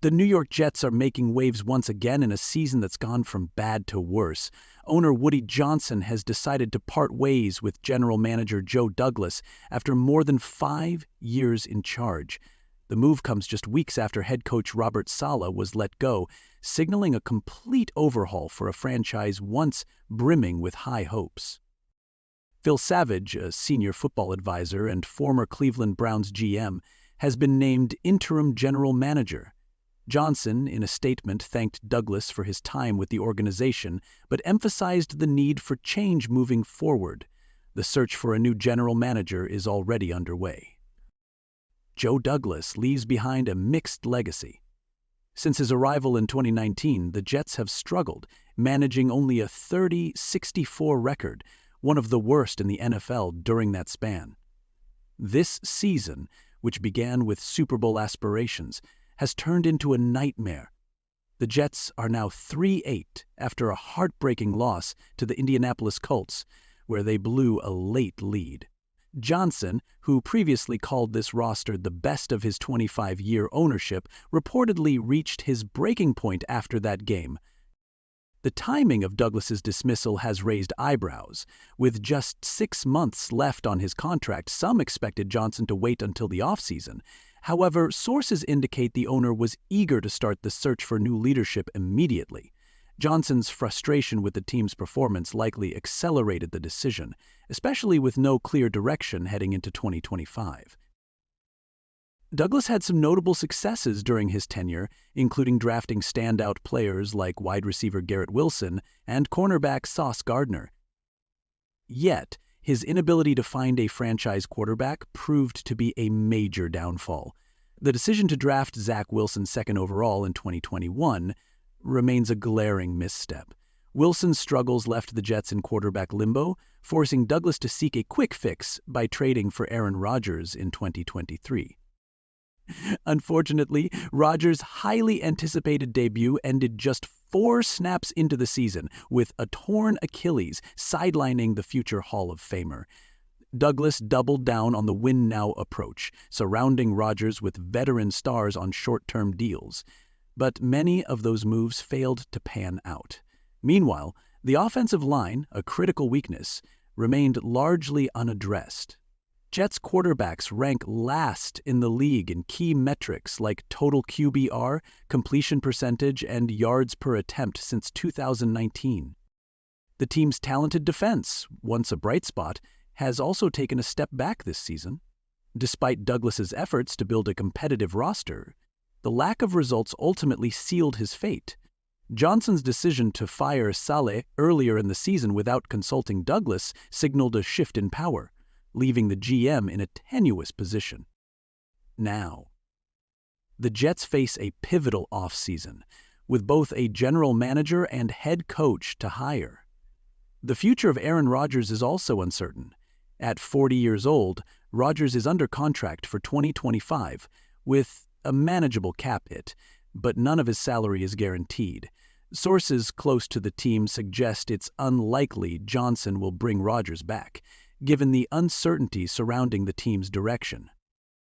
The New York Jets are making waves once again in a season that's gone from bad to worse. Owner Woody Johnson has decided to part ways with general manager Joe Douglas after more than 5 years in charge. The move comes just weeks after head coach Robert Saleh was let go, signaling a complete overhaul for a franchise once brimming with high hopes. Phil Savage, a senior football advisor and former Cleveland Browns GM, has been named interim general manager. Johnson, in a statement, thanked Douglas for his time with the organization, but emphasized the need for change moving forward. The search for a new general manager is already underway. Joe Douglas leaves behind a mixed legacy. Since his arrival in 2019, the Jets have struggled, managing only a 30-64 record, one of the worst in the NFL during that span. This season, which began with Super Bowl aspirations, has turned into a nightmare. The Jets are now 3-8 after a heartbreaking loss to the Indianapolis Colts, where they blew a late lead. Johnson, who previously called this roster the best of his 25-year ownership, reportedly reached his breaking point after that game. The timing of Douglas's dismissal has raised eyebrows. With just 6 months left on his contract, some expected Johnson to wait until the offseason. However, sources indicate the owner was eager to start the search for new leadership immediately. Johnson's frustration with the team's performance likely accelerated the decision, especially with no clear direction heading into 2025. Douglas had some notable successes during his tenure, including drafting standout players like wide receiver Garrett Wilson and cornerback Sauce Gardner. Yet, his inability to find a franchise quarterback proved to be a major downfall. The decision to draft Zach Wilson second overall in 2021 remains a glaring misstep. Wilson's struggles left the Jets in quarterback limbo, forcing Douglas to seek a quick fix by trading for Aaron Rodgers in 2023. Unfortunately, Rodgers' highly anticipated debut ended just 4 snaps into the season, with a torn Achilles sidelining the future Hall of Famer. Douglas doubled down on the win-now approach, surrounding Rodgers with veteran stars on short-term deals. But many of those moves failed to pan out. Meanwhile, the offensive line, a critical weakness, remained largely unaddressed. Jets quarterbacks rank last in the league in key metrics like total QBR, completion percentage, and yards per attempt since 2019. The team's talented defense, once a bright spot, has also taken a step back this season. Despite Douglas's efforts to build a competitive roster, the lack of results ultimately sealed his fate. Johnson's decision to fire Saleh earlier in the season without consulting Douglas signaled a shift in power, leaving the GM in a tenuous position. Now, the Jets face a pivotal offseason, with both a general manager and head coach to hire. The future of Aaron Rodgers is also uncertain. At 40 years old, Rodgers is under contract for 2025, with a manageable cap hit, but none of his salary is guaranteed. Sources close to the team suggest it's unlikely Johnson will bring Rodgers back, given the uncertainty surrounding the team's direction.